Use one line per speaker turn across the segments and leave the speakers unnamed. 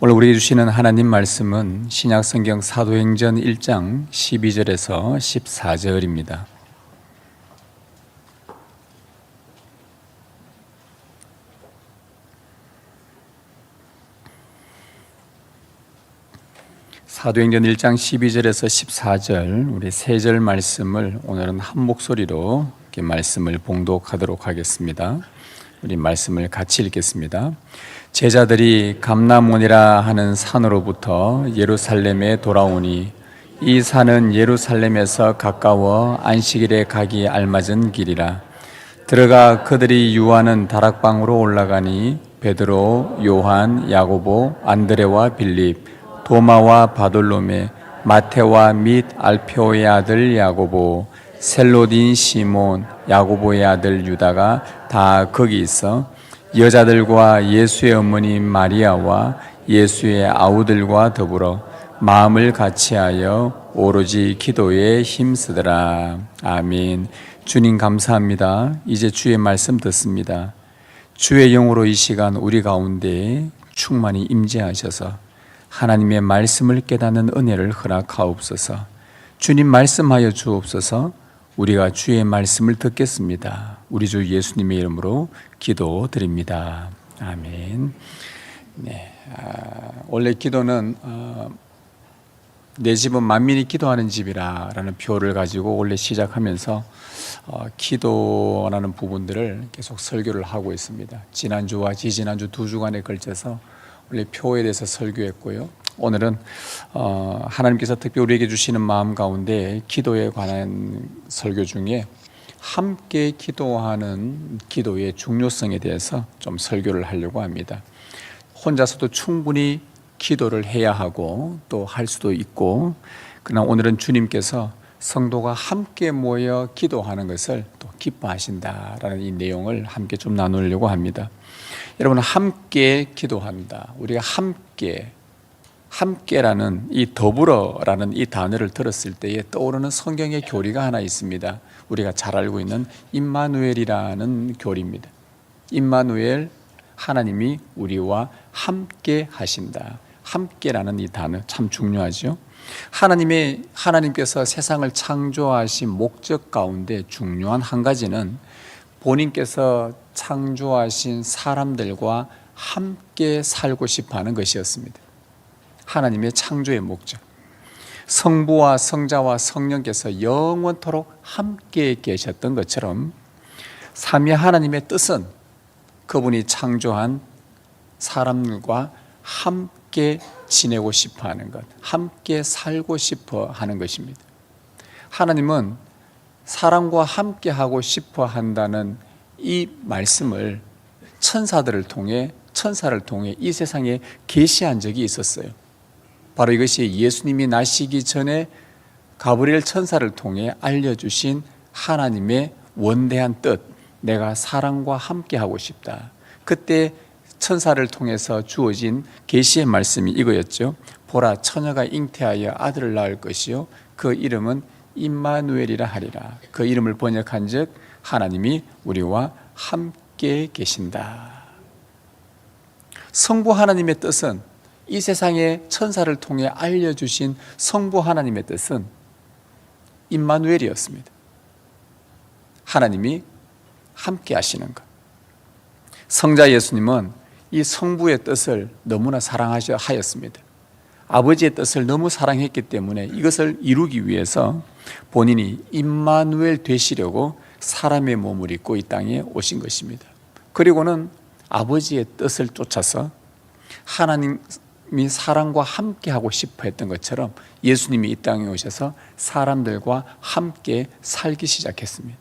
오늘 우리에게 주시는 하나님 말씀은 신약성경 사도행전 1장 12절에서 14절입니다. 사도행전 1장 12절에서 14절 우리 세 절 말씀을 오늘은 한 목소리로 이렇게 말씀을 봉독하도록 하겠습니다. 우리 말씀을 같이 읽겠습니다. 제자들이 감람원이라 하는 산으로부터 예루살렘에 돌아오니 이 산은 예루살렘에서 가까워 안식일에 가기 알맞은 길이라. 들어가 그들이 유하는 다락방으로 올라가니 베드로, 요한, 야고보, 안드레와 빌립, 도마와 바돌로메, 마테와 및 알페오의 아들 야고보, 셀로딘 시몬, 야고보의 아들 유다가 다 거기 있어 여자들과 예수의 어머니 마리아와 예수의 아우들과 더불어 마음을 같이하여 오로지 기도에 힘쓰더라. 아멘. 주님 감사합니다. 이제 주의 말씀 듣습니다. 주의 영으로 이 시간 우리 가운데 충만히 임재하셔서 하나님의 말씀을 깨닫는 은혜를 허락하옵소서. 주님 말씀하여 주옵소서. 우리가 주의 말씀을 듣겠습니다. 우리 주 예수님의 이름으로 기도드립니다. 아멘. 네, 원래 기도는 내 집은 만민이 기도하는 집이라는 표를 가지고 원래 시작하면서 기도라는 부분들을 계속 설교를 하고 있습니다. 지난주와 지지난주 두 주간에 걸쳐서 원래 표에 대해서 설교했고요. 오늘은 하나님께서 특별히 우리에게 주시는 마음 가운데 기도에 관한 설교 중에 함께 기도하는 기도의 중요성에 대해서 좀 설교를 하려고 합니다. 혼자서도 충분히 기도를 해야 하고 또 할 수도 있고, 그러나 오늘은 주님께서 성도가 함께 모여 기도하는 것을 또 기뻐하신다라는 이 내용을 함께 좀 나누려고 합니다. 여러분, 함께 기도한다. 우리가 함께라는 이 더불어라는 이 단어를 들었을 때에 떠오르는 성경의 교리가 하나 있습니다. 우리가 잘 알고 있는 임마누엘이라는 교리입니다. 임마누엘, 하나님이 우리와 함께 하신다. 함께라는 이 단어 참 중요하죠. 하나님께서 세상을 창조하신 목적 가운데 중요한 한 가지는 본인께서 창조하신 사람들과 함께 살고 싶어 하는 것이었습니다. 하나님의 창조의 목적. 성부와 성자와 성령께서 영원토록 함께 계셨던 것처럼 삼위 하나님의 뜻은 그분이 창조한 사람과 함께 지내고 싶어 하는 것, 함께 살고 싶어 하는 것입니다. 하나님은 사람과 함께 하고 싶어 한다는 이 말씀을 천사를 통해 이 세상에 계시한 적이 있었어요. 바로 이것이 예수님이 나시기 전에 가브리엘 천사를 통해 알려주신 하나님의 원대한 뜻, 내가 사람과 함께 하고 싶다. 그때 천사를 통해서 주어진 계시의 말씀이 이거였죠. 보라, 처녀가 잉태하여 아들을 낳을 것이요 그 이름은 임마누엘이라 하리라. 그 이름을 번역한 즉 하나님이 우리와 함께 계신다. 성부 하나님의 뜻은, 이 세상에 천사를 통해 알려주신 성부 하나님의 뜻은 임마누엘이었습니다. 하나님이 함께 하시는 것. 성자 예수님은 이 성부의 뜻을 너무나 사랑하였습니다. 아버지의 뜻을 너무 사랑했기 때문에 이것을 이루기 위해서 본인이 임마누엘 되시려고 사람의 몸을 입고 이 땅에 오신 것입니다. 그리고는 아버지의 뜻을 쫓아서 하나님이 사람과 함께 하고 싶어 했던 것처럼 예수님이 이 땅에 오셔서 사람들과 함께 살기 시작했습니다.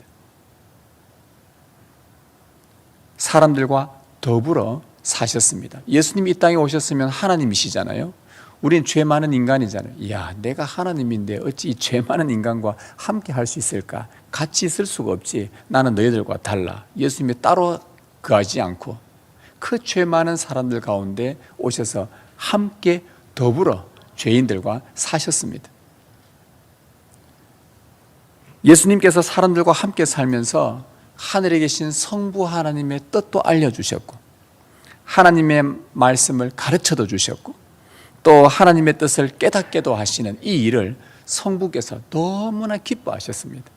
사람들과 더불어 사셨습니다. 예수님이 이 땅에 오셨으면 하나님이시잖아요. 우린 죄 많은 인간이잖아요. 이야, 내가 하나님인데 어찌 이 죄 많은 인간과 함께 할 수 있을까? 같이 있을 수가 없지. 나는 너희들과 달라. 예수님이 따로 거하지 않고 그 죄 많은 사람들 가운데 오셔서 함께 더불어 죄인들과 사셨습니다. 예수님께서 사람들과 함께 살면서 하늘에 계신 성부 하나님의 뜻도 알려주셨고 하나님의 말씀을 가르쳐도 주셨고 또 하나님의 뜻을 깨닫게도 하시는 이 일을 성부께서 너무나 기뻐하셨습니다.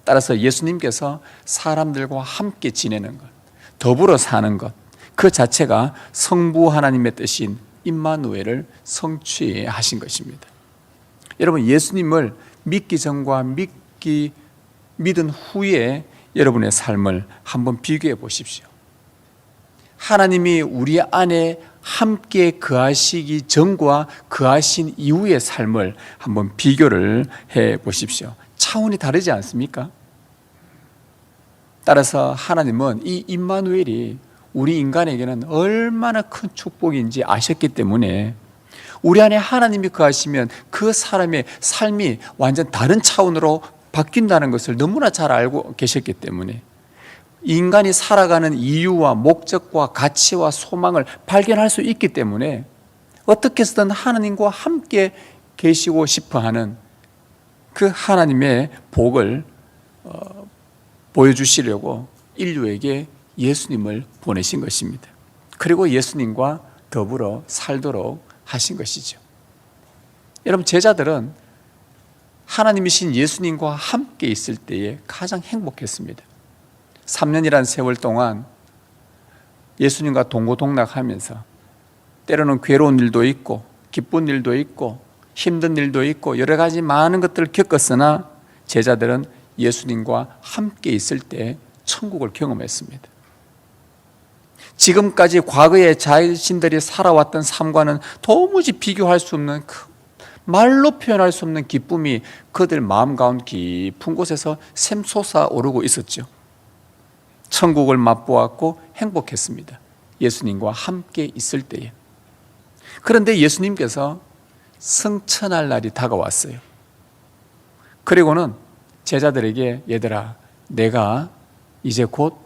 따라서 예수님께서 사람들과 함께 지내는 것, 더불어 사는 것, 그 자체가 성부 하나님의 뜻인 임마누엘을 성취하신 것입니다. 여러분, 예수님을 믿기 전과 믿은 후에 여러분의 삶을 한번 비교해 보십시오. 하나님이 우리 안에 함께 거하시기 전과 거하신 이후의 삶을 한번 비교를 해 보십시오. 차원이 다르지 않습니까? 따라서 하나님은 이 임마누엘이 우리 인간에게는 얼마나 큰 축복인지 아셨기 때문에 우리 안에 하나님이 거하시면 그 사람의 삶이 완전 다른 차원으로 바뀐다는 것을 너무나 잘 알고 계셨기 때문에 인간이 살아가는 이유와 목적과 가치와 소망을 발견할 수 있기 때문에 어떻게 해서든 하나님과 함께 계시고 싶어하는 그 하나님의 복을 보여주시려고 인류에게 예수님을 보내신 것입니다. 그리고 예수님과 더불어 살도록 하신 것이죠. 여러분, 제자들은 하나님이신 예수님과 함께 있을 때에 가장 행복했습니다. 3년이라는 세월 동안 예수님과 동고동락하면서 때로는 괴로운 일도 있고 기쁜 일도 있고 힘든 일도 있고 여러 가지 많은 것들을 겪었으나 제자들은 예수님과 함께 있을 때 천국을 경험했습니다. 지금까지 과거에 자신들이 살아왔던 삶과는 도무지 비교할 수 없는 말로 표현할 수 없는 기쁨이 그들 마음 가운데 깊은 곳에서 샘솟아 오르고 있었죠. 천국을 맛보았고 행복했습니다. 예수님과 함께 있을 때에. 그런데 예수님께서 승천할 날이 다가왔어요. 그리고는 제자들에게 얘들아, 내가 이제 곧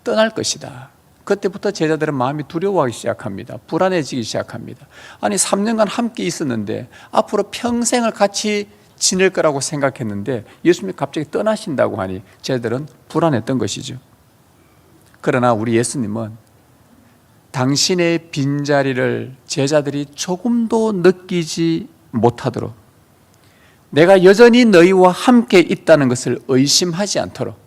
떠날 것이다. 그때부터 제자들은 마음이 두려워하기 시작합니다. 불안해지기 시작합니다. 아니 3년간 함께 있었는데 앞으로 평생을 같이 지낼 거라고 생각했는데 예수님이 갑자기 떠나신다고 하니 제자들은 불안했던 것이죠. 그러나 우리 예수님은 당신의 빈자리를 제자들이 조금도 느끼지 못하도록 내가 여전히 너희와 함께 있다는 것을 의심하지 않도록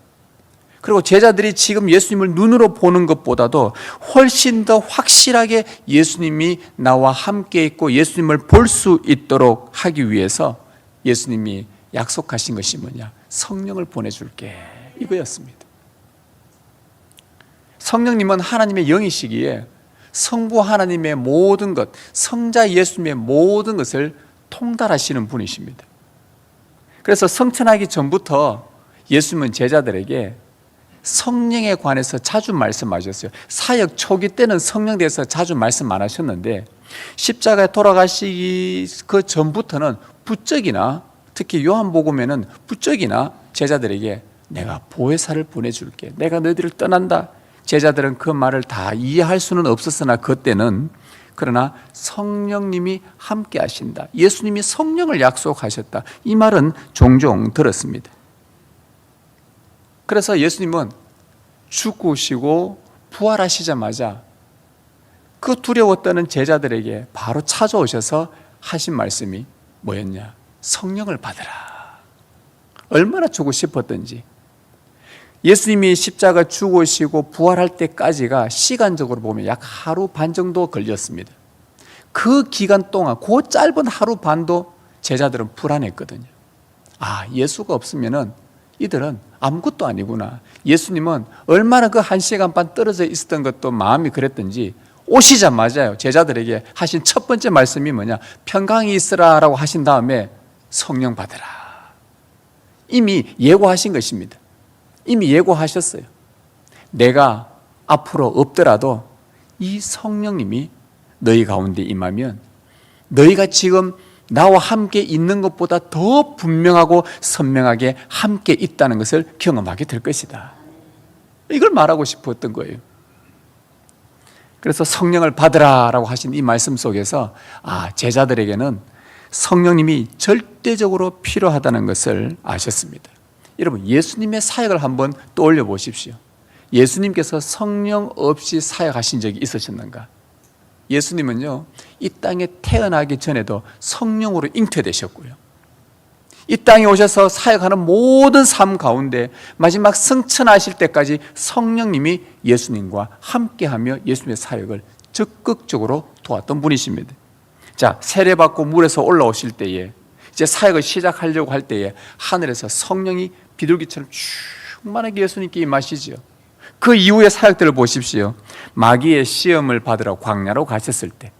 그리고 제자들이 지금 예수님을 눈으로 보는 것보다도 훨씬 더 확실하게 예수님이 나와 함께 있고 예수님을 볼 수 있도록 하기 위해서 예수님이 약속하신 것이 뭐냐? 성령을 보내줄게, 이거였습니다. 성령님은 하나님의 영이시기에 성부 하나님의 모든 것, 성자 예수님의 모든 것을 통달하시는 분이십니다. 그래서 성천하기 전부터 예수님은 제자들에게 성령에 관해서 자주 말씀하셨어요. 사역 초기 때는 성령에 대해서 자주 말씀 안 하셨는데 십자가에 돌아가시기 그 전부터는 부쩍이나, 특히 요한복음에는 부쩍이나 제자들에게 내가 보혜사를 보내줄게, 내가 너희들을 떠난다. 제자들은 그 말을 다 이해할 수는 없었으나 그때는, 그러나 성령님이 함께 하신다, 예수님이 성령을 약속하셨다, 이 말은 종종 들었습니다. 그래서 예수님은 죽으시고 부활하시자마자 그 두려워 떠는 제자들에게 바로 찾아오셔서 하신 말씀이 뭐였냐? 성령을 받으라. 얼마나 주고 싶었던지. 예수님이 십자가 죽으시고 부활할 때까지가 시간적으로 보면 약 하루 반 정도 걸렸습니다. 그 기간 동안, 그 짧은 하루 반도 제자들은 불안했거든요. 아, 예수가 없으면은 이들은 아무것도 아니구나. 예수님은 얼마나 그 1시간 반 떨어져 있었던 것도 마음이 그랬던지 오시자마자요, 제자들에게 하신 첫 번째 말씀이 뭐냐? 평강이 있으라 라고 하신 다음에 성령 받으라. 이미 예고하신 것입니다. 이미 예고하셨어요. 내가 앞으로 없더라도 이 성령님이 너희 가운데 임하면 너희가 지금 나와 함께 있는 것보다 더 분명하고 선명하게 함께 있다는 것을 경험하게 될 것이다. 이걸 말하고 싶었던 거예요. 그래서 성령을 받으라 라고 하신 이 말씀 속에서 제자들에게는 성령님이 절대적으로 필요하다는 것을 아셨습니다. 여러분, 예수님의 사역을 한번 떠올려 보십시오. 예수님께서 성령 없이 사역하신 적이 있으셨는가? 예수님은요, 이 땅에 태어나기 전에도 성령으로 잉태되셨고요, 이 땅에 오셔서 사역하는 모든 삶 가운데 마지막 승천하실 때까지 성령님이 예수님과 함께하며 예수님의 사역을 적극적으로 도왔던 분이십니다. 자, 세례받고 물에서 올라오실 때에 이제 사역을 시작하려고 할 때에 하늘에서 성령이 비둘기처럼 충만하게 예수님께 임하시죠. 그 이후의 사역들을 보십시오. 마귀의 시험을 받으러 광야로 가셨을 때,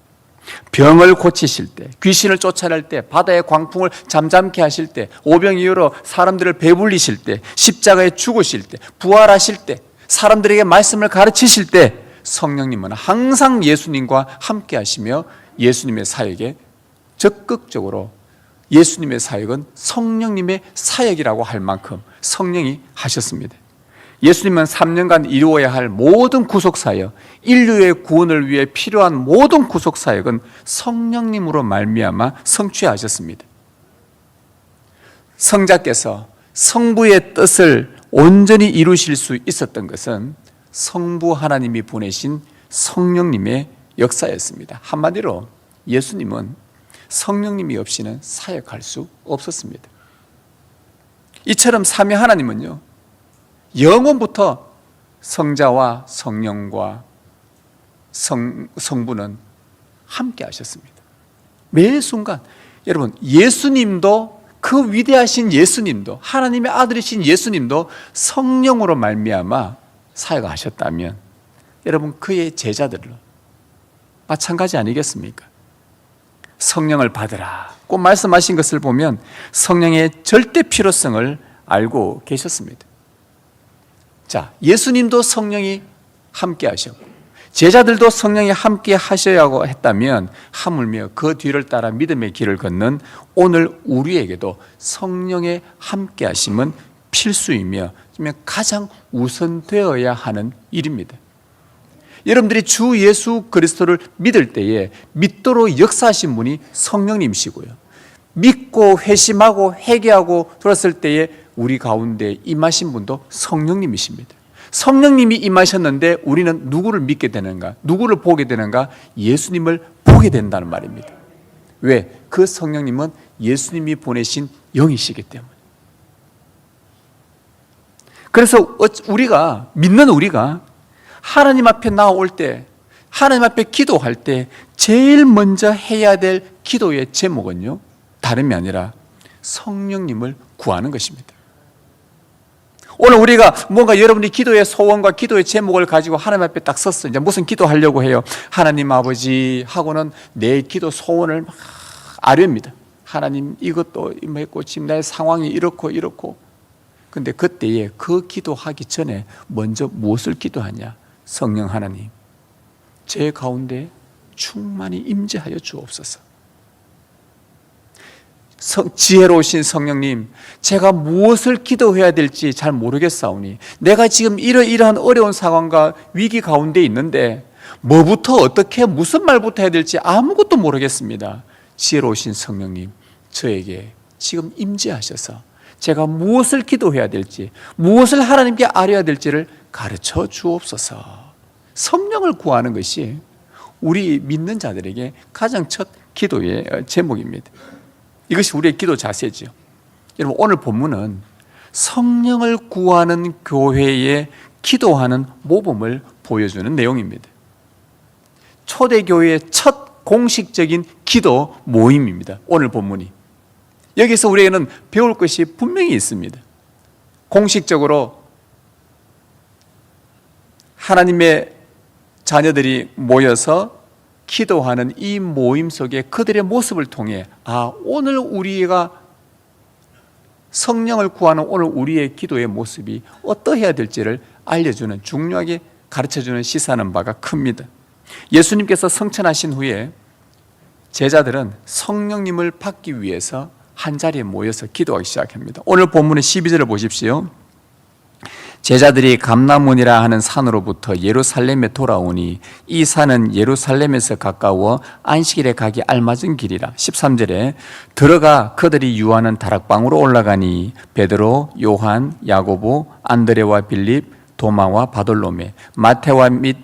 병을 고치실 때, 귀신을 쫓아낼 때, 바다의 광풍을 잠잠케 하실 때, 오병이어로 사람들을 배불리실 때, 십자가에 죽으실 때, 부활하실 때, 사람들에게 말씀을 가르치실 때 성령님은 항상 예수님과 함께 하시며 예수님의 사역에 적극적으로, 예수님의 사역은 성령님의 사역이라고 할 만큼 성령이 하셨습니다. 예수님은 3년간 이루어야 할 모든 구속사역, 인류의 구원을 위해 필요한 모든 구속사역은 성령님으로 말미암아 성취하셨습니다. 성자께서 성부의 뜻을 온전히 이루실 수 있었던 것은 성부 하나님이 보내신 성령님의 역사였습니다. 한마디로 예수님은 성령님이 없이는 사역할 수 없었습니다. 이처럼 삼위 하나님은요, 영원부터 성자와 성령과 성부는 함께 하셨습니다. 매 순간. 여러분, 예수님도, 그 위대하신 예수님도, 하나님의 아들이신 예수님도 성령으로 말미암아 사역하셨다면 여러분, 그의 제자들로 마찬가지 아니겠습니까? 성령을 받으라고 말씀하신 것을 보면 성령의 절대 필요성을 알고 계셨습니다. 자, 예수님도 성령이 함께 하셨고 제자들도 성령이 함께 하셔야 했다면 하물며 그 뒤를 따라 믿음의 길을 걷는 오늘 우리에게도 성령의 함께 하심은 필수이며 가장 우선되어야 하는 일입니다. 여러분들이 주 예수 그리스도를 믿을 때에 믿도록 역사하신 분이 성령님이시고요, 믿고 회심하고 회개하고 돌았을 때에 우리 가운데 임하신 분도 성령님이십니다. 성령님이 임하셨는데 우리는 누구를 믿게 되는가? 누구를 보게 되는가? 예수님을 보게 된다는 말입니다. 왜? 그 성령님은 예수님이 보내신 영이시기 때문에. 그래서 우리가, 믿는 우리가 하나님 앞에 나올 때, 하나님 앞에 기도할 때 제일 먼저 해야 될 기도의 제목은요, 다름이 아니라 성령님을 구하는 것입니다. 오늘 우리가 뭔가 여러분이 기도의 소원과 기도의 제목을 가지고 하나님 앞에 딱 섰어. 이제 무슨 기도하려고 해요? 하나님 아버지 하고는 내 기도 소원을 막 아뢰입니다. 하나님 이것도 임했고 지금 내 상황이 이렇고. 근데 그때에 그 기도하기 전에 먼저 무엇을 기도하냐? 성령 하나님, 제 가운데 충만히 임재하여 주옵소서. 지혜로우신 성령님, 제가 무엇을 기도해야 될지 잘 모르겠사오니 내가 지금 이러이러한 어려운 상황과 위기 가운데 있는데 뭐부터 어떻게 무슨 말부터 해야 될지 아무것도 모르겠습니다. 지혜로우신 성령님, 저에게 지금 임재하셔서 제가 무엇을 기도해야 될지, 무엇을 하나님께 아뢰어야 될지를 가르쳐 주옵소서. 성령을 구하는 것이 우리 믿는 자들에게 가장 첫 기도의 제목입니다. 이것이 우리의 기도 자세죠. 여러분, 오늘 본문은 성령을 구하는 교회의 기도하는 모범을 보여주는 내용입니다. 초대교회의 첫 공식적인 기도 모임입니다. 오늘 본문이. 여기서 우리에게는 배울 것이 분명히 있습니다. 공식적으로 하나님의 자녀들이 모여서 기도하는 이 모임 속에 그들의 모습을 통해 오늘 우리가 성령을 구하는 오늘 우리의 기도의 모습이 어떠해야 될지를 알려주는, 중요하게 가르쳐주는 시사하는 바가 큽니다. 예수님께서 성천하신 후에 제자들은 성령님을 받기 위해서 한자리에 모여서 기도하기 시작합니다. 오늘 본문의 12절을 보십시오. 제자들이 감람원이라 하는 산으로부터 예루살렘에 돌아오니 이 산은 예루살렘에서 가까워 안식일에 가기 알맞은 길이라. 13절에 들어가 그들이 유하는 다락방으로 올라가니 베드로, 요한, 야고보, 안드레와 빌립, 도마와 바돌로메, 마테와 및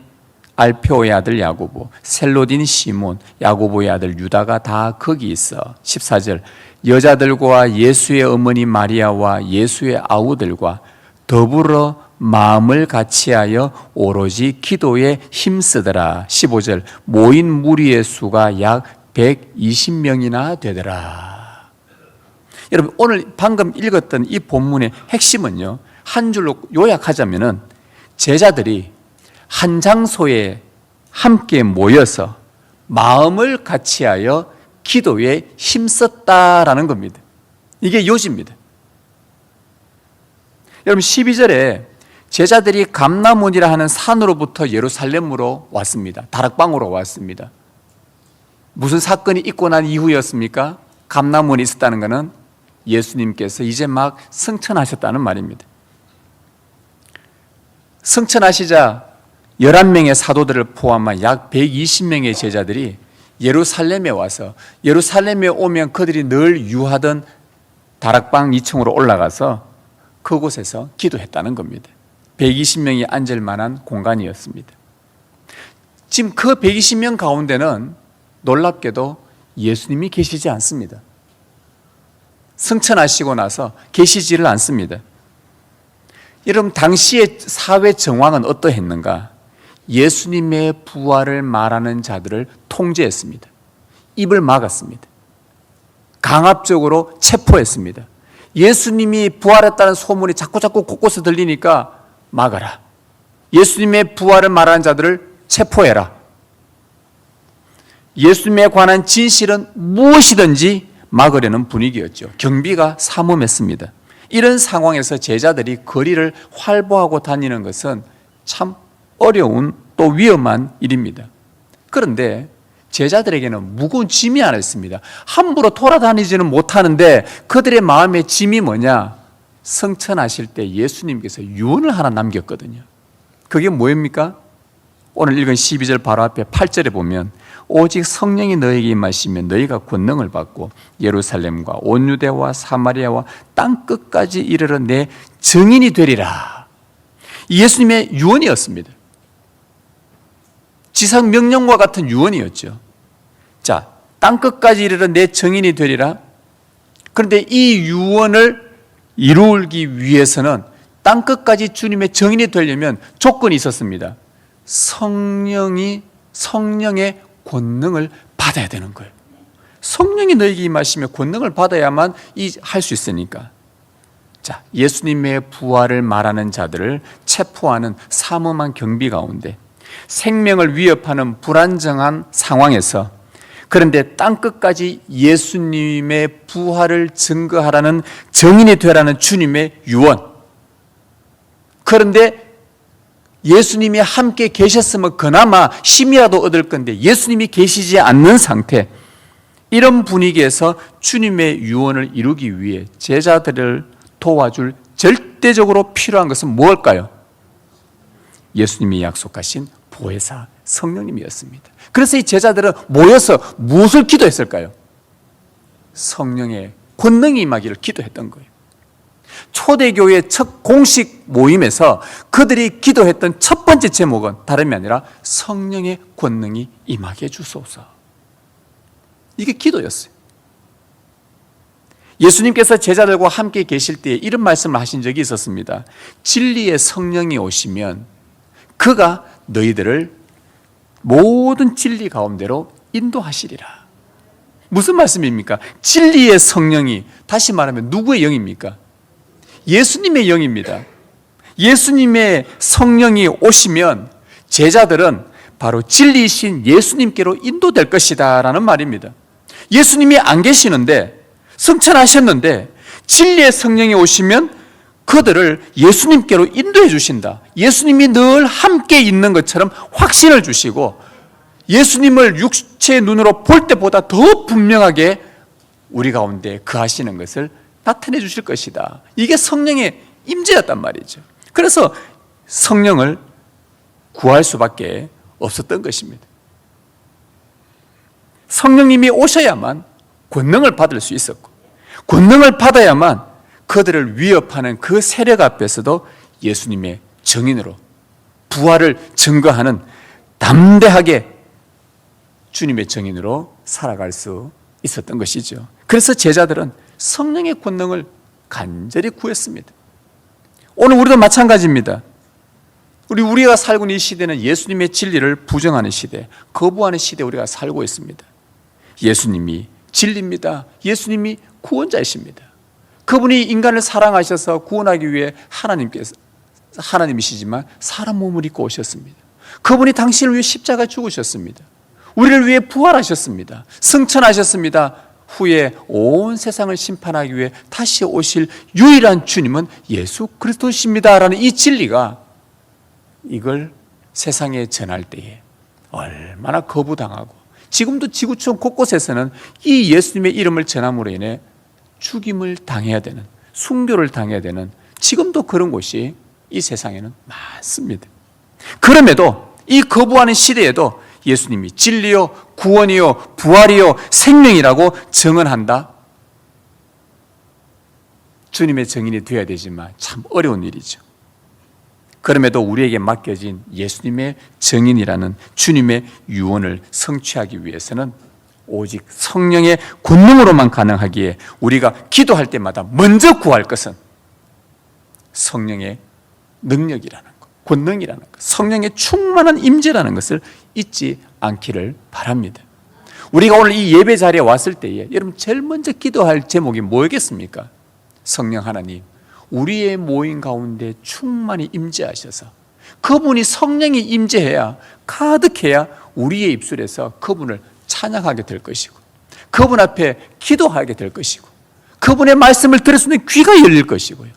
알페오의 아들 야고보, 셀로딘 시몬, 야고보의 아들 유다가 다 거기 있어. 14절, 여자들과 예수의 어머니 마리아와 예수의 아우들과 더불어 마음을 같이하여 오로지 기도에 힘쓰더라. 15절, 모인 무리의 수가 약 120명이나 되더라. 여러분, 오늘 방금 읽었던 이 본문의 핵심은요, 한 줄로 요약하자면은 제자들이 한 장소에 함께 모여서 마음을 같이하여 기도에 힘썼다라는 겁니다. 이게 요지입니다. 여러분, 12절에 제자들이 감람원이라 하는 산으로부터 예루살렘으로 왔습니다. 다락방으로 왔습니다. 무슨 사건이 있고 난 이후였습니까? 감람원이 있었다는 것은 예수님께서 이제 막 승천하셨다는 말입니다. 승천하시자 11명의 사도들을 포함한 약 120명의 제자들이 예루살렘에 와서, 예루살렘에 오면 그들이 늘 유하던 다락방 2층으로 올라가서 그곳에서 기도했다는 겁니다. 120명이 앉을 만한 공간이었습니다. 지금 그 120명 가운데는 놀랍게도 예수님이 계시지 않습니다. 승천하시고 나서 계시지를 않습니다. 여러분, 당시의 사회 정황은 어떠했는가? 예수님의 부활을 말하는 자들을 통제했습니다. 입을 막았습니다. 강압적으로 체포했습니다. 예수님이 부활했다는 소문이 자꾸 곳곳에 들리니까 막아라. 예수님의 부활을 말하는 자들을 체포해라. 예수님에 관한 진실은 무엇이든지 막으려는 분위기였죠. 경비가 삼엄했습니다. 이런 상황에서 제자들이 거리를 활보하고 다니는 것은 참 어려운 또 위험한 일입니다. 그런데 제자들에게는 무거운 짐이 하나 있습니다. 함부로 돌아다니지는 못하는데 그들의 마음의 짐이 뭐냐? 승천하실 때 예수님께서 유언을 하나 남겼거든요. 그게 뭐입니까? 오늘 읽은 12절 바로 앞에 8절에 보면 오직 성령이 너에게 임하시면 너희가 권능을 받고 예루살렘과 온 유대와 사마리아와 땅 끝까지 이르러 내 증인이 되리라. 예수님의 유언이었습니다. 지상 명령과 같은 유언이었죠. 자, 땅 끝까지 이르러 내 증인이 되리라. 그런데 이 유언을 이루기 위해서는 땅 끝까지 주님의 증인이 되려면 조건이 있었습니다. 성령의 권능을 받아야 되는 거예요. 성령이 너에게 임하시며 권능을 받아야만 할 수 있으니까. 자, 예수님의 부활을 말하는 자들을 체포하는 삼엄한 경비 가운데 생명을 위협하는 불안정한 상황에서, 그런데 땅끝까지 예수님의 부활을 증거하라는 증인이 되라는 주님의 유언. 그런데 예수님이 함께 계셨으면 그나마 힘이라도 얻을 건데 예수님이 계시지 않는 상태, 이런 분위기에서 주님의 유언을 이루기 위해 제자들을 도와줄 절대적으로 필요한 것은 무엇일까요? 예수님이 약속하신 보혜사 성령님이었습니다. 그래서 이 제자들은 모여서 무엇을 기도했을까요? 성령의 권능이 임하기를 기도했던 거예요. 초대교회 첫 공식 모임에서 그들이 기도했던 첫 번째 제목은 다름이 아니라 성령의 권능이 임하게 해주소서. 이게 기도였어요. 예수님께서 제자들과 함께 계실 때 이런 말씀을 하신 적이 있었습니다. 진리의 성령이 오시면 그가 너희들을 모든 진리 가운데로 인도하시리라. 무슨 말씀입니까? 진리의 성령이, 다시 말하면 누구의 영입니까? 예수님의 영입니다. 예수님의 성령이 오시면 제자들은 바로 진리이신 예수님께로 인도될 것이다 라는 말입니다. 예수님이 안 계시는데, 승천하셨는데 진리의 성령이 오시면 그들을 예수님께로 인도해 주신다. 예수님이 늘 함께 있는 것처럼 확신을 주시고 예수님을 육체의 눈으로 볼 때보다 더 분명하게 우리 가운데 거하시는 것을 나타내 주실 것이다. 이게 성령의 임재였단 말이죠. 그래서 성령을 구할 수밖에 없었던 것입니다. 성령님이 오셔야만 권능을 받을 수 있었고, 권능을 받아야만 그들을 위협하는 그 세력 앞에서도 예수님의 증인으로 부활을 증거하는 담대하게 주님의 증인으로 살아갈 수 있었던 것이죠. 그래서 제자들은 성령의 권능을 간절히 구했습니다. 오늘 우리도 마찬가지입니다. 우리가 살고 있는 이 시대는 예수님의 진리를 부정하는 시대, 거부하는 시대에 우리가 살고 있습니다. 예수님이 진리입니다. 예수님이 구원자이십니다. 그분이 인간을 사랑하셔서 구원하기 위해 하나님이시지만 사람 몸을 입고 오셨습니다. 그분이 당신을 위해 십자가에 죽으셨습니다. 우리를 위해 부활하셨습니다. 승천하셨습니다. 후에 온 세상을 심판하기 위해 다시 오실 유일한 주님은 예수 그리스도십니다라는 이 진리가, 이걸 세상에 전할 때에 얼마나 거부당하고, 지금도 지구촌 곳곳에서는 이 예수님의 이름을 전함으로 인해 죽임을 당해야 되는, 순교를 당해야 되는, 지금도 그런 곳이 이 세상에는 많습니다. 그럼에도 이 거부하는 시대에도 예수님이 진리요, 구원이요, 부활이요, 생명이라고 증언한다. 주님의 증인이 되어야 되지만 참 어려운 일이죠. 그럼에도 우리에게 맡겨진 예수님의 증인이라는 주님의 유언을 성취하기 위해서는 오직 성령의 권능으로만 가능하기에, 우리가 기도할 때마다 먼저 구할 것은 성령의 능력이라는 것, 권능이라는 것, 성령의 충만한 임재라는 것을 잊지 않기를 바랍니다. 우리가 오늘 이 예배 자리에 왔을 때에 여러분 제일 먼저 기도할 제목이 뭐겠습니까? 성령 하나님, 우리의 모임 가운데 충만히 임재하셔서, 그분이 성령이 임재해야, 가득해야 우리의 입술에서 그분을 찬양하게 될 것이고, 그분 앞에 기도하게 될 것이고, 그분의 말씀을 들을 수 있는 귀가 열릴 것이고요.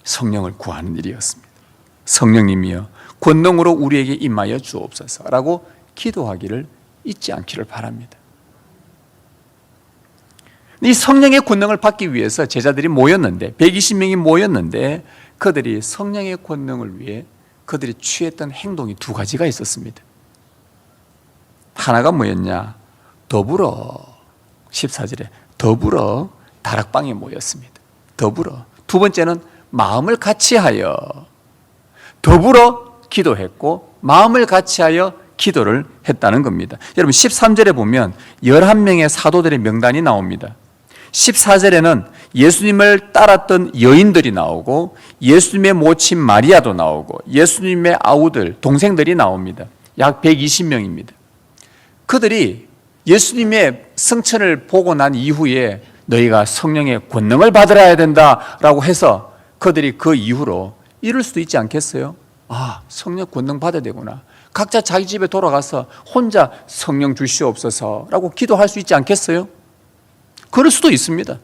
성령을 구하는 일이었습니다. 성령님이여 권능으로 우리에게 임하여 주옵소서라고 기도하기를 잊지 않기를 바랍니다. 이 성령의 권능을 받기 위해서 제자들이 모였는데, 120명이 모였는데, 그들이 성령의 권능을 위해 그들이 취했던 행동이 두 가지가 있었습니다. 하나가 뭐였냐? 더불어, 14절에 더불어 다락방에 모였습니다. 더불어. 두 번째는 마음을 같이하여, 더불어 기도했고 마음을 같이하여 기도를 했다는 겁니다. 여러분 13절에 보면 11명의 사도들의 명단이 나옵니다. 14절에는 예수님을 따랐던 여인들이 나오고, 예수님의 모친 마리아도 나오고, 예수님의 아우들, 동생들이 나옵니다. 약 120명입니다. 그들이 예수님의 승천을 보고 난 이후에 너희가 성령의 권능을 받으라야 된다라고 해서 그들이 그 이후로 이럴 수도 있지 않겠어요? 아, 성령 권능 받아야 되구나. 각자 자기 집에 돌아가서 혼자 성령 주시옵소서라고 기도할 수 있지 않겠어요? 그럴 수도 있습니다.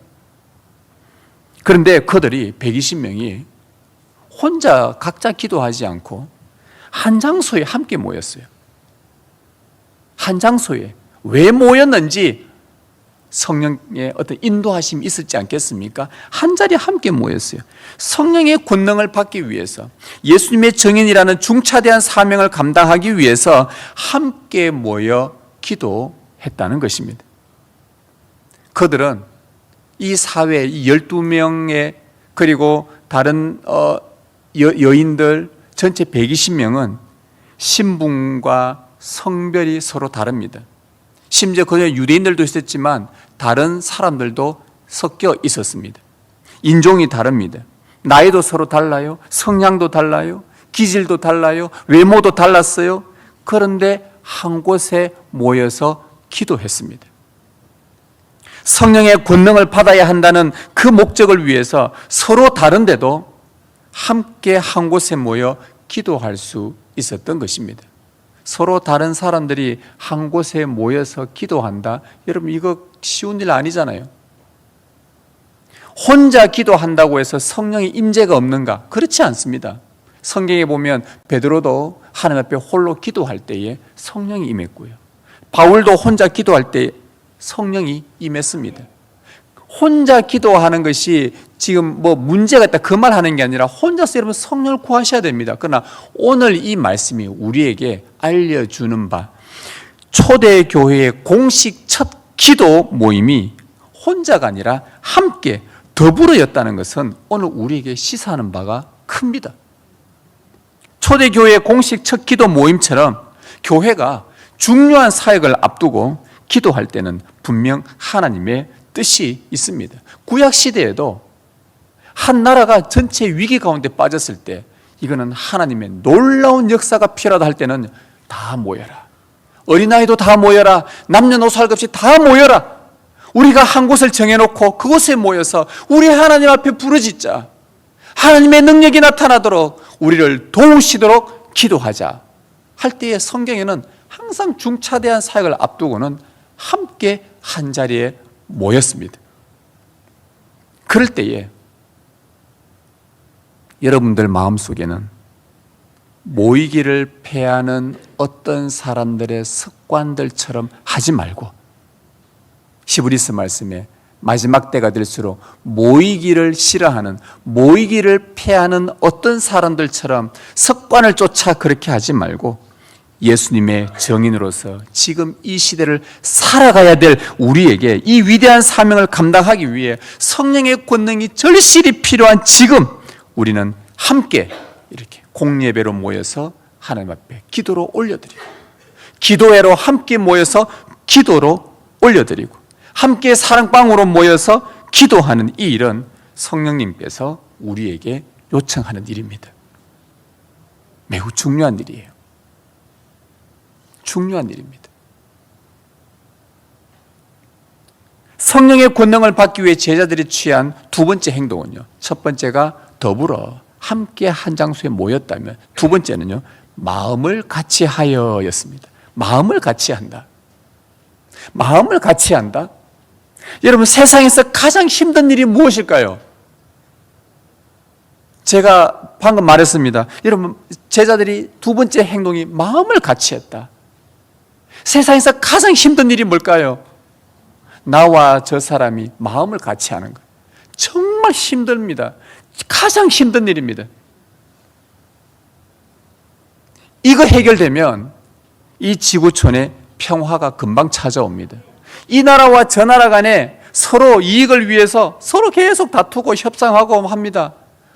그런데 그들이 120명이 혼자 각자 기도하지 않고 한 장소에 함께 모였어요. 한 장소에. 왜 모였는지 성령의 어떤 인도하심이 있었지 않겠습니까? 한 자리에 함께 모였어요. 성령의 권능을 받기 위해서, 예수님의 증인이라는 중차대한 사명을 감당하기 위해서 함께 모여 기도했다는 것입니다. 그들은 이 사회, 이 12명의, 그리고 다른 여인들 전체 120명은 신분과 성별이 서로 다릅니다. 심지어 그냥 유대인들도 있었지만 다른 사람들도 섞여 있었습니다. 인종이 다릅니다. 나이도 서로 달라요. 성향도 달라요. 기질도 달라요. 외모도 달랐어요. 그런데 한 곳에 모여서 기도했습니다. 성령의 권능을 받아야 한다는 그 목적을 위해서 서로 다른데도 함께 한 곳에 모여 기도할 수 있었던 것입니다. 서로 다른 사람들이 한 곳에 모여서 기도한다. 여러분 이거 쉬운 일 아니잖아요. 혼자 기도한다고 해서 성령의 임재가 없는가? 그렇지 않습니다. 성경에 보면 베드로도 하나님 앞에 홀로 기도할 때에 성령이 임했고요. 바울도 혼자 기도할 때 성령이 임했습니다. 혼자 기도하는 것이 지금 뭐 문제가 있다 그 말 하는 게 아니라 혼자서 여러분 성령을 구하셔야 됩니다. 그러나 오늘 이 말씀이 우리에게 알려주는 바, 초대교회의 공식 첫 기도 모임이 혼자가 아니라 함께 더불어였다는 것은 오늘 우리에게 시사하는 바가 큽니다. 초대교회 공식 첫 기도 모임처럼 교회가 중요한 사역을 앞두고 기도할 때는 분명 하나님의 뜻이 있습니다. 구약 시대에도 한 나라가 전체 위기 가운데 빠졌을 때 이거는 하나님의 놀라운 역사가 필요하다 할 때는 다 모여라. 어린아이도 다 모여라. 남녀노소 할 것 없이 다 모여라. 우리가 한 곳을 정해놓고 그곳에 모여서 우리 하나님 앞에 부르짖자. 하나님의 능력이 나타나도록 우리를 도우시도록 기도하자 할 때의 성경에는 항상 중차대한 사역을 앞두고는 함께 한 자리에 모였습니다. 그럴 때에 여러분들 마음속에는 모이기를 패하는 어떤 사람들의 습관들처럼 하지 말고 히브리서 말씀에 마지막 때가 될수록 모이기를 싫어하는, 모이기를 패하는 어떤 사람들처럼 습관을 쫓아 그렇게 하지 말고 예수님의 증인으로서 지금 이 시대를 살아가야 될 우리에게 이 위대한 사명을 감당하기 위해 성령의 권능이 절실히 필요한 지금 우리는 함께 이렇게 공예배로 모여서 하나님 앞에 기도로 올려드리고, 기도회로 함께 모여서 기도로 올려드리고, 함께 사랑방으로 모여서 기도하는 이 일은 성령님께서 우리에게 요청하는 일입니다. 매우 중요한 일이에요. 중요한 일입니다. 성령의 권능을 받기 위해 제자들이 취한 두 번째 행동은요, 첫 번째가 더불어 함께 한 장소에 모였다면, 두 번째는요, 마음을 같이 하여였습니다. 마음을 같이 한다. 마음을 같이 한다. 여러분, 세상에서 가장 힘든 일이 무엇일까요? 제가 방금 말했습니다. 여러분, 제자들이 두 번째 행동이 마음을 같이 했다. 세상에서 가장 힘든 일이 뭘까요? 나와 저 사람이 마음을 같이 하는 것. 정말 힘듭니다. 가장 힘든 일입니다. 이거 해결되면 이 지구촌에 평화가 금방 찾아옵니다. 이 나라와 저 나라 간에 서로 이익을 위해서 서로 계속 다투고 협상하고 합니다.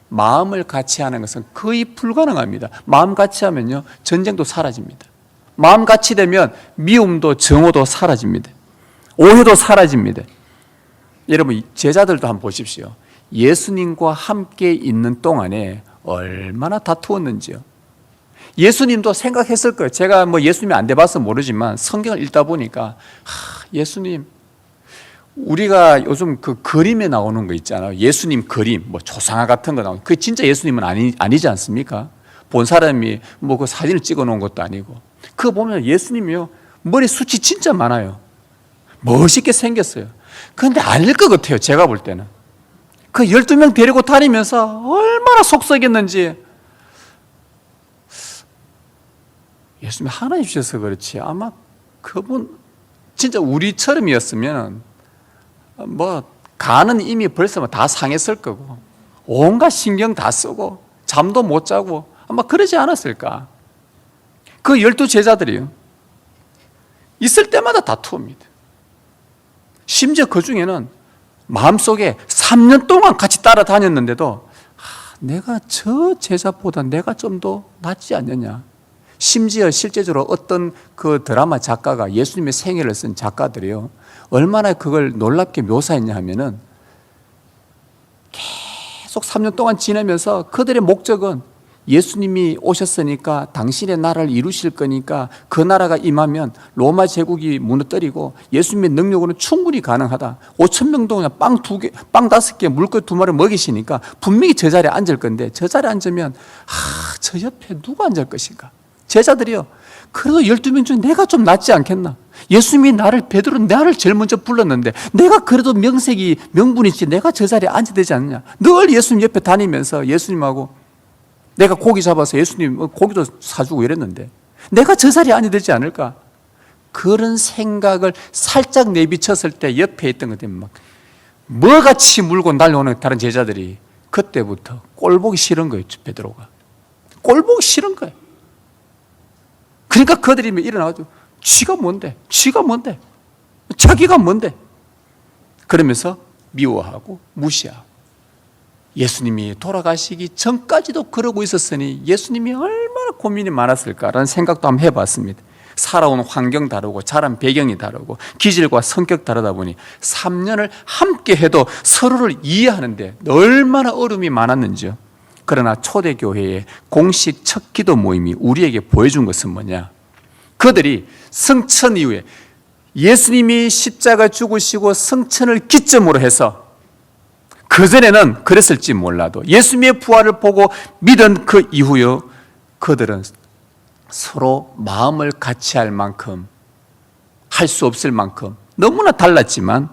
마음을 같이 하는 것은 거의 불가능합니다. 마음 같이 하면요, 전쟁도 사라집니다. 마음 같이 되면 미움도 정오도 사라집니다. 오해도 사라집니다. 여러분, 제자들도 한번 보십시오. 예수님과 함께 있는 동안에 얼마나 다투었는지요. 예수님도 생각했을 거예요. 제가 뭐 예수님이 안 돼봐서 모르지만 성경을 읽다 보니까 예수님, 우리가 요즘 그 그림에 나오는 거 있잖아요. 예수님 그림, 뭐 조상화 같은 거 나오는, 그게 진짜 예수님은 아니지 않습니까? 본 사람이 뭐 그 사진을 찍어 놓은 것도 아니고. 그거 보면 예수님이요, 머리 숱이 진짜 많아요. 멋있게 생겼어요. 그런데 아닐 것 같아요. 제가 볼 때는. 그 12명 데리고 다니면서 얼마나 속썩였는지. 예수님이 하나님 주셔서 그렇지, 아마 그분 진짜 우리처럼이었으면 뭐 간은 이미 벌써 다 상했을 거고 온갖 신경 다 쓰고 잠도 못 자고 아마 그러지 않았을까. 그 12제자들이요, 있을 때마다 다투입니다. 심지어 그 중에는 마음속에 3년 동안 같이 따라다녔는데도 내가 저 제자보다 내가 좀 더 낫지 않느냐. 심지어 실제적으로 어떤 그 드라마 작가가, 예수님의 생애를 쓴 작가들이요, 얼마나 그걸 놀랍게 묘사했냐 하면은 계속 3년 동안 지내면서 그들의 목적은 예수님이 오셨으니까 당신의 나라를 이루실 거니까 그 나라가 임하면 로마 제국이 무너뜨리고 예수님의 능력으로는 충분히 가능하다. 5,000명 동안 빵 5개, 물고기 2마리 먹이시니까 분명히 저 자리에 앉을 건데, 저 자리에 앉으면 저 옆에 누가 앉을 것인가. 제자들이요, 그래도 12명 중에 내가 좀 낫지 않겠나. 예수님이 베드로 나를 제일 먼저 불렀는데 내가 그래도 명분이 있지, 내가 저 자리에 앉아야 되지 않느냐. 늘 예수님 옆에 다니면서 예수님하고 내가 고기 잡아서 예수님 고기도 사주고 이랬는데 내가 저 자리에 앉아야 되지 않을까. 그런 생각을 살짝 내비쳤을 때 옆에 있던 것 때문에 막 뭐같이 물고 날려오는 다른 제자들이 그때부터 꼴보기 싫은 거예요. 베드로가 꼴보기 싫은 거예요. 그러니까 그들이 일어나가지고 쥐가 뭔데? 자기가 뭔데? 그러면서 미워하고 무시하고 예수님이 돌아가시기 전까지도 그러고 있었으니 예수님이 얼마나 고민이 많았을까라는 생각도 한번 해봤습니다. 살아온 환경 다르고 자란 배경이 다르고 기질과 성격 다르다 보니 3년을 함께 해도 서로를 이해하는데 얼마나 어려움이 많았는지요. 그러나 초대교회의 공식 첫 기도 모임이 우리에게 보여준 것은 뭐냐? 그들이 승천 이후에 예수님이 십자가 죽으시고 승천을 기점으로 해서 그전에는 그랬을지 몰라도 예수님의 부활을 보고 믿은 그 이후요, 그들은 서로 마음을 같이 할 만큼, 할 수 없을 만큼 너무나 달랐지만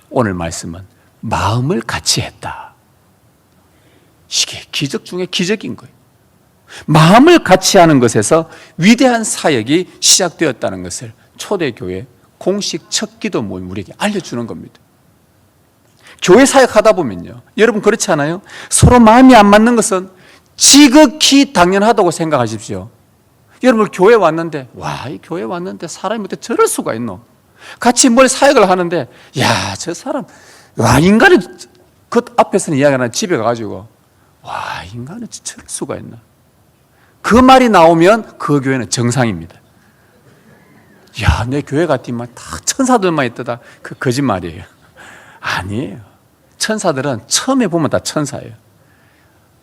오늘 말씀은 마음을 같이 했다. 이게 기적 중에 기적인 거예요. 마음을 같이 하는 것에서 위대한 사역이 시작되었다는 것을 초대교회 공식 첫 기도 모임 우리에게 알려주는 겁니다. 교회 사역하다 보면요, 여러분 그렇지 않아요? 서로 마음이 안 맞는 것은 지극히 당연하다고 생각하십시오. 여러분 교회 왔는데, 와, 이 교회 왔는데 사람이 어떻게 저럴 수가 있노? 같이 뭘 사역을 하는데, 야, 저 사람, 와, 인간이 그 앞에서는 이야기하는 집에 가가지고, 와, 인간은 저럴 수가 있나? 그 말이 나오면 그 교회는 정상입니다. 야, 내 교회 갔더니만 다 천사들만 있더다. 그 거짓말이에요. 아니에요. 천사들은 처음에 보면 다 천사예요.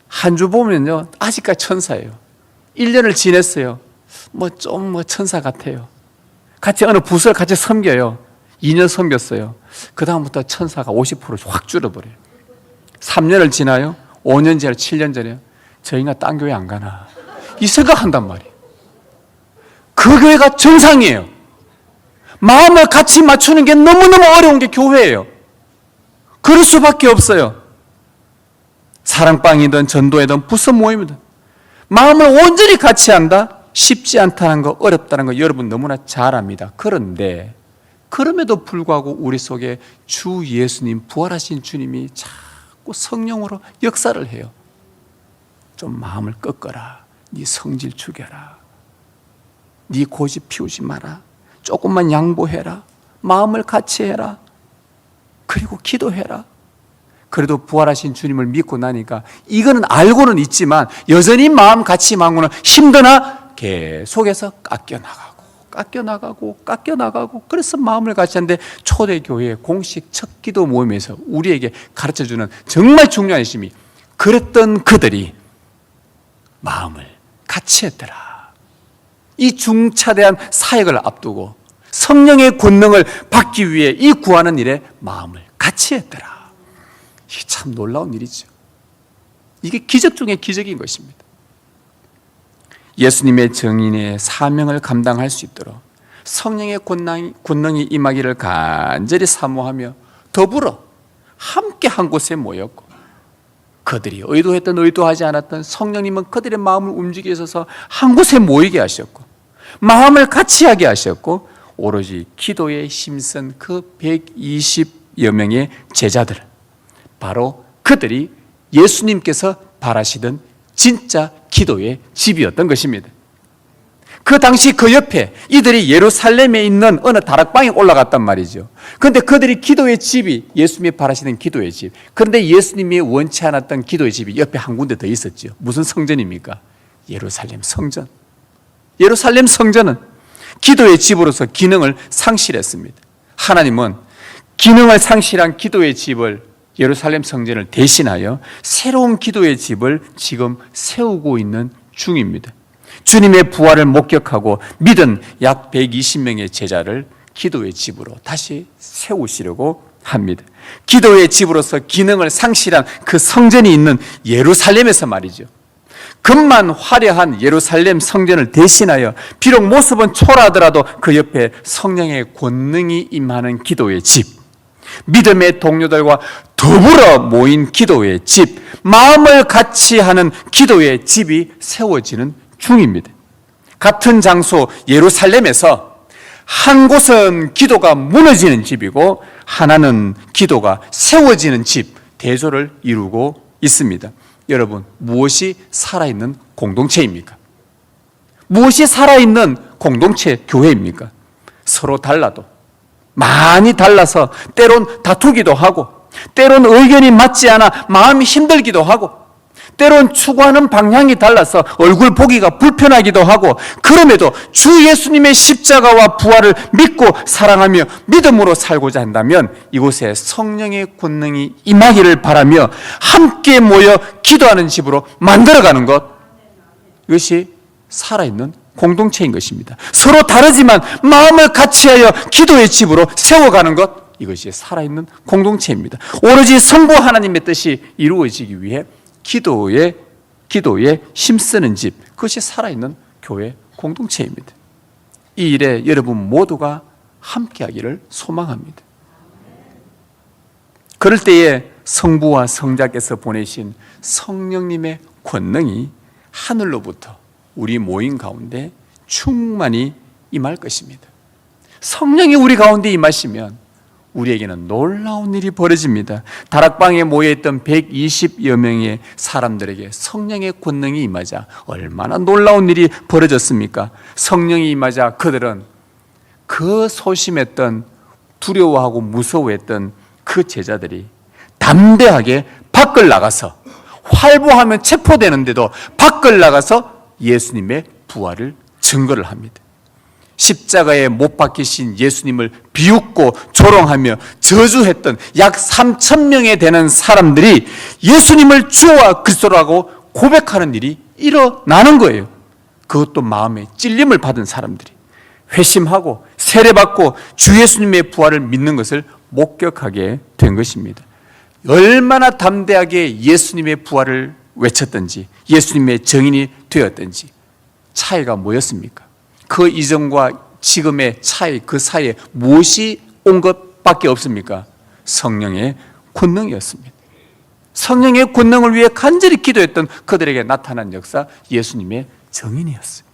한 주 보면요, 아직까지 천사예요. 1년을 지냈어요. 좀 천사 같아요. 같이 어느 부서를 같이 섬겨요. 2년 섬겼어요. 그 다음부터 천사가 50% 확 줄어버려요. 3년을 지나요. 5년 지나요. 7년 전에요. 저 인간 딴 교회 안 가나, 이 생각한단 말이에요. 그 교회가 정상이에요. 마음을 같이 맞추는 게 너무너무 어려운 게 교회예요. 그럴 수밖에 없어요. 사랑방이든 전도회든 부서 모임이든 마음을 온전히 같이 한다? 쉽지 않다는 거, 어렵다는 거 여러분 너무나 잘 압니다. 그런데 그럼에도 불구하고 우리 속에 주 예수님, 부활하신 주님이 자꾸 성령으로 역사를 해요. 좀 마음을 꺾어라. 네 성질 죽여라. 네 고집 피우지 마라. 조금만 양보해라. 마음을 같이 해라. 그리고 기도해라. 그래도 부활하신 주님을 믿고 나니까 이거는 알고는 있지만 여전히 마음 같이 망고는 힘드나 계속해서 깎여나가고 그래서 마음을 같이 하는데 초대교회의 공식 첫 기도 모임에서 우리에게 가르쳐주는 정말 중요한 핵심이 그랬던 그들이 마음을 같이 했더라. 이 중차대한 사역을 앞두고 성령의 권능을 받기 위해 이 구하는 일에 마음을 같이 했더라. 이게 참 놀라운 일이죠. 이게 기적 중에 기적인 것입니다. 예수님의 정인의 사명을 감당할 수 있도록 성령의 권능이 임하기를 간절히 사모하며 더불어 함께 한 곳에 모였고 그들이 의도했던 의도하지 않았던 성령님은 그들의 마음을 움직이게 하셔서 한 곳에 모이게 하셨고 마음을 같이 하게 하셨고 오로지 기도에 힘쓴 그 120여 명의 제자들, 바로 그들이 예수님께서 바라시던 진짜 기도의 집이었던 것입니다. 그 당시 그 옆에 이들이 예루살렘에 있는 어느 다락방에 올라갔단 말이죠. 그런데 그들이 기도의 집이 예수님이 바라시는 기도의 집, 그런데 예수님이 원치 않았던 기도의 집이 옆에 한 군데 더 있었죠. 무슨 성전입니까? 예루살렘 성전. 예루살렘 성전은 기도의 집으로서 기능을 상실했습니다. 하나님은 기능을 상실한 기도의 집을, 예루살렘 성전을 대신하여 새로운 기도의 집을 지금 세우고 있는 중입니다. 주님의 부활을 목격하고 믿은 약 120명의 제자를 기도의 집으로 다시 세우시려고 합니다. 기도의 집으로서 기능을 상실한 그 성전이 있는 예루살렘에서 말이죠. 금만 화려한 예루살렘 성전을 대신하여 비록 모습은 초라하더라도 그 옆에 성령의 권능이 임하는 기도의 집, 믿음의 동료들과 더불어 모인 기도의 집, 마음을 같이 하는 기도의 집이 세워지는 중입니다. 같은 장소 예루살렘에서 한 곳은 기도가 무너지는 집이고 하나는 기도가 세워지는 집, 대조를 이루고 있습니다. 여러분, 무엇이 살아있는 공동체입니까? 무엇이 살아있는 공동체 교회입니까? 서로 달라도, 많이 달라서 때론 다투기도 하고 때론 의견이 맞지 않아 마음이 힘들기도 하고, 때론 추구하는 방향이 달라서 얼굴 보기가 불편하기도 하고, 그럼에도 주 예수님의 십자가와 부활을 믿고 사랑하며 믿음으로 살고자 한다면 이곳에 성령의 권능이 임하기를 바라며 함께 모여 기도하는 집으로 만들어가는 것, 이것이 살아있는 공동체인 것입니다. 서로 다르지만 마음을 같이하여 기도의 집으로 세워가는 것, 이것이 살아있는 공동체입니다. 오로지 성부 하나님의 뜻이 이루어지기 위해 기도에 힘쓰는 집, 그것이 살아있는 교회 공동체입니다. 이 일에 여러분 모두가 함께하기를 소망합니다. 그럴 때에 성부와 성자께서 보내신 성령님의 권능이 하늘로부터 우리 모임 가운데 충만히 임할 것입니다. 성령이 우리 가운데 임하시면 우리에게는 놀라운 일이 벌어집니다. 다락방에 모여있던 120여 명의 사람들에게 성령의 권능이 임하자 얼마나 놀라운 일이 벌어졌습니까? 성령이 임하자 그들은 그 소심했던, 두려워하고 무서워했던 그 제자들이 담대하게 밖을 나가서, 활보하면 체포되는데도 밖을 나가서 예수님의 부활을 증거를 합니다. 십자가에 못 박히신 예수님을 비웃고 조롱하며 저주했던 약 3,000명에 되는 사람들이 예수님을 주와 그리스도라고 고백하는 일이 일어나는 거예요. 그것도 마음에 찔림을 받은 사람들이 회심하고 세례받고 주 예수님의 부활을 믿는 것을 목격하게 된 것입니다. 얼마나 담대하게 예수님의 부활을 외쳤던지, 예수님의 증인이 되었던지, 차이가 뭐였습니까? 그 이전과 지금의 차이, 그 사이에 무엇이 온 것밖에 없습니까? 성령의 권능이었습니다. 성령의 권능을 위해 간절히 기도했던 그들에게 나타난 역사, 예수님의 증인이었어요.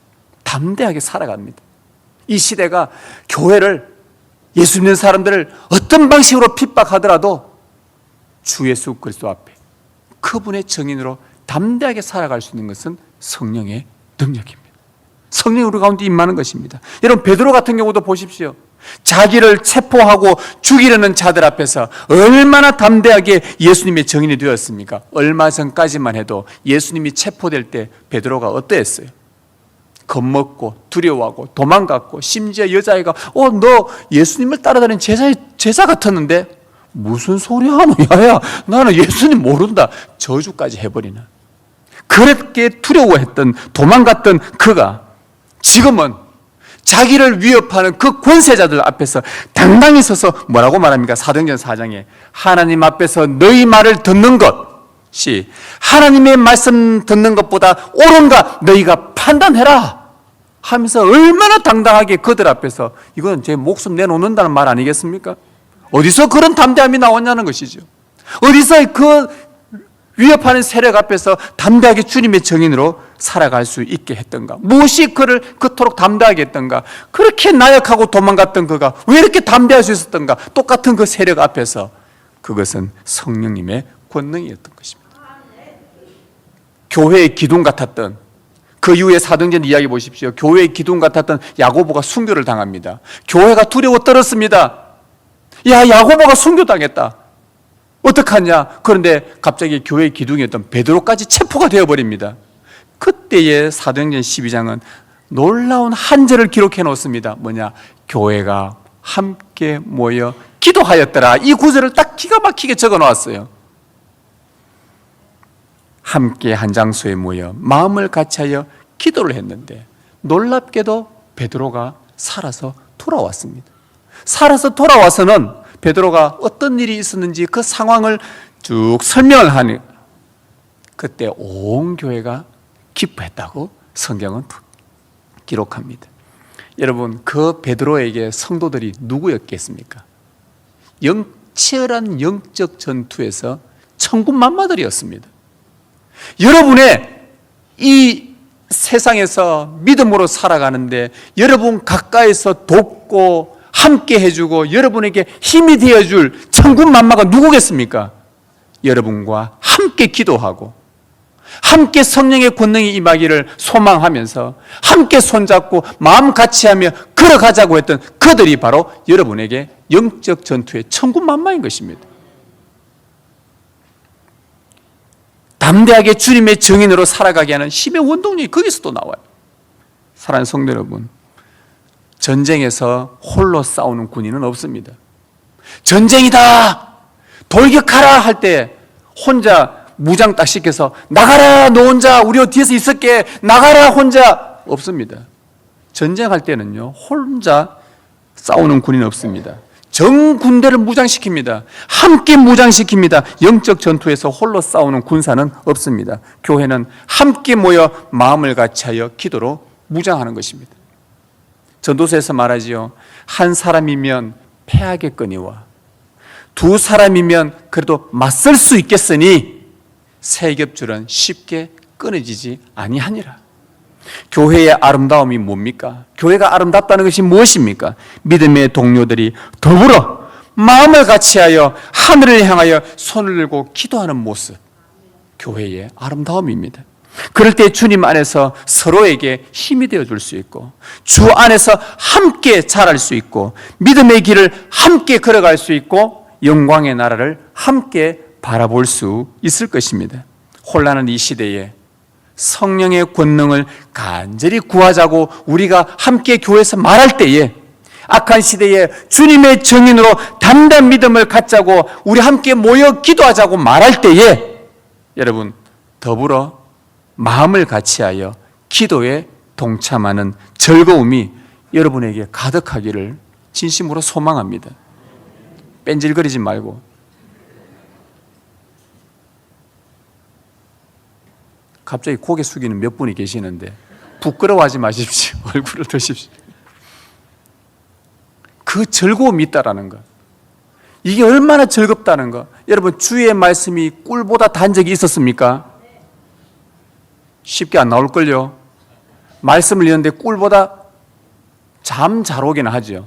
담대하게 살아갑니다. 이 시대가 교회를, 예수 믿는 사람들을 어떤 방식으로 핍박하더라도 주 예수 그리스도 앞에 그분의 증인으로 담대하게 살아갈 수 있는 것은 성령의 능력입니다. 성령이 우리 가운데 임하는 것입니다. 여러분, 베드로 같은 경우도 보십시오. 자기를 체포하고 죽이려는 자들 앞에서 얼마나 담대하게 예수님의 증인이 되었습니까? 얼마 전까지만 해도 예수님이 체포될 때 베드로가 어떠했어요? 겁먹고 두려워하고 도망갔고, 심지어 여자아이가 너 예수님을 따라다니는 제자 같았는데 무슨 소리 하노? 야야, 나는 예수님 모른다. 저주까지 해버리는, 그렇게 두려워했던, 도망갔던 그가 지금은 자기를 위협하는 그 권세자들 앞에서 당당히 서서 뭐라고 말합니까? 사도행전 4장에 하나님 앞에서 너희 말을 듣는 것이 하나님의 말씀 듣는 것보다 옳은가 너희가 판단해라 하면서 얼마나 당당하게 그들 앞에서, 이건 제 목숨 내놓는다는 말 아니겠습니까? 어디서 그런 담대함이 나왔냐는 것이죠. 어디서 그 위협하는 세력 앞에서 담대하게 주님의 증인으로 살아갈 수 있게 했던가? 무엇이 그를 그토록 담대하게 했던가? 그렇게 나약하고 도망갔던 그가 왜 이렇게 담대할 수 있었던가? 똑같은 그 세력 앞에서 그것은 성령님의 권능이었던 것입니다. 교회의 기둥 같았던, 그 이후에 사도행전 이야기 보십시오. 교회의 기둥 같았던 야고보가 순교를 당합니다. 교회가 두려워 떨었습니다. 야, 야고보가 순교당했다. 어떡하냐? 그런데 갑자기 교회의 기둥이었던 베드로까지 체포가 되어버립니다. 그때의 사도행전 12장은 놀라운 한 절을 기록해 놓습니다. 뭐냐? 교회가 함께 모여 기도하였더라. 이 구절을 딱 기가 막히게 적어 놓았어요. 함께 한 장소에 모여 마음을 같이하여 기도를 했는데 놀랍게도 베드로가 살아서 돌아왔습니다. 살아서 돌아와서는 베드로가 어떤 일이 있었는지 그 상황을 쭉 설명을 하니 그때 온 교회가 기뻐했다고 성경은 기록합니다. 여러분, 그 베드로에게 성도들이 누구였겠습니까? 치열한 영적 전투에서 천군만마들이었습니다. 여러분의 이 세상에서 믿음으로 살아가는데 여러분 가까이서 돕고 함께 해주고 여러분에게 힘이 되어줄 천군만마가 누구겠습니까? 여러분과 함께 기도하고 함께 성령의 권능이 임하기를 소망하면서 함께 손잡고 마음 같이하며 걸어가자고 했던 그들이 바로 여러분에게 영적 전투의 천군만마인 것입니다. 담대하게 주님의 증인으로 살아가게 하는 힘의 원동력이 거기서 또 나와요. 사랑하는 성도 여러분, 전쟁에서 홀로 싸우는 군인은 없습니다. 전쟁이다! 돌격하라! 할 때 혼자 무장 딱 시켜서 나가라! 너 혼자 우리 뒤에서 있을게! 나가라! 혼자! 없습니다. 전쟁할 때는요, 혼자 싸우는 군인은 없습니다. 전 군대를 무장시킵니다. 함께 무장시킵니다. 영적 전투에서 홀로 싸우는 군사는 없습니다. 교회는 함께 모여 마음을 같이하여 기도로 무장하는 것입니다. 전도서에서 말하지요. 한 사람이면 패하겠거니와 두 사람이면 그래도 맞설 수 있겠으니 세 겹줄은 쉽게 끊어지지 아니하니라. 교회의 아름다움이 뭡니까? 교회가 아름답다는 것이 무엇입니까? 믿음의 동료들이 더불어 마음을 같이하여 하늘을 향하여 손을 들고 기도하는 모습, 교회의 아름다움입니다. 그럴 때 주님 안에서 서로에게 힘이 되어줄 수 있고 주 안에서 함께 자랄 수 있고 믿음의 길을 함께 걸어갈 수 있고 영광의 나라를 함께 바라볼 수 있을 것입니다. 혼란한 이 시대에 성령의 권능을 간절히 구하자고 우리가 함께 교회에서 말할 때에, 악한 시대에 주님의 증인으로 단단한 믿음을 갖자고 우리 함께 모여 기도하자고 말할 때에 여러분 더불어 마음을 같이하여 기도에 동참하는 즐거움이 여러분에게 가득하기를 진심으로 소망합니다. 뺀질거리지 말고. 갑자기 고개 숙이는 몇 분이 계시는데 부끄러워하지 마십시오. 얼굴을 드십시오. 그 즐거움이 있다라는 것, 이게 얼마나 즐겁다는 것. 여러분 주의 말씀이 꿀보다 단 적이 있었습니까? 쉽게 안 나올걸요. 말씀을 읽는데 꿀보다 잠 잘 오긴 하죠.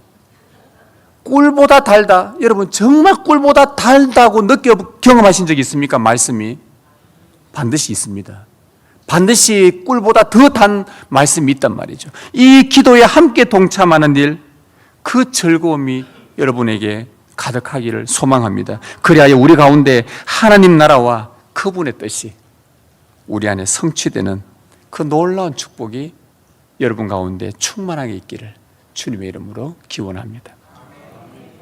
꿀보다 달다. 여러분 정말 꿀보다 달다고 경험하신 적이 있습니까? 말씀이 반드시 있습니다. 반드시 꿀보다 더 단 말씀이 있단 말이죠. 이 기도에 함께 동참하는 일, 그 즐거움이 여러분에게 가득하기를 소망합니다. 그리하여 우리 가운데 하나님 나라와 그분의 뜻이 우리 안에 성취되는 그 놀라운 축복이 여러분 가운데 충만하게 있기를 주님의 이름으로 기원합니다.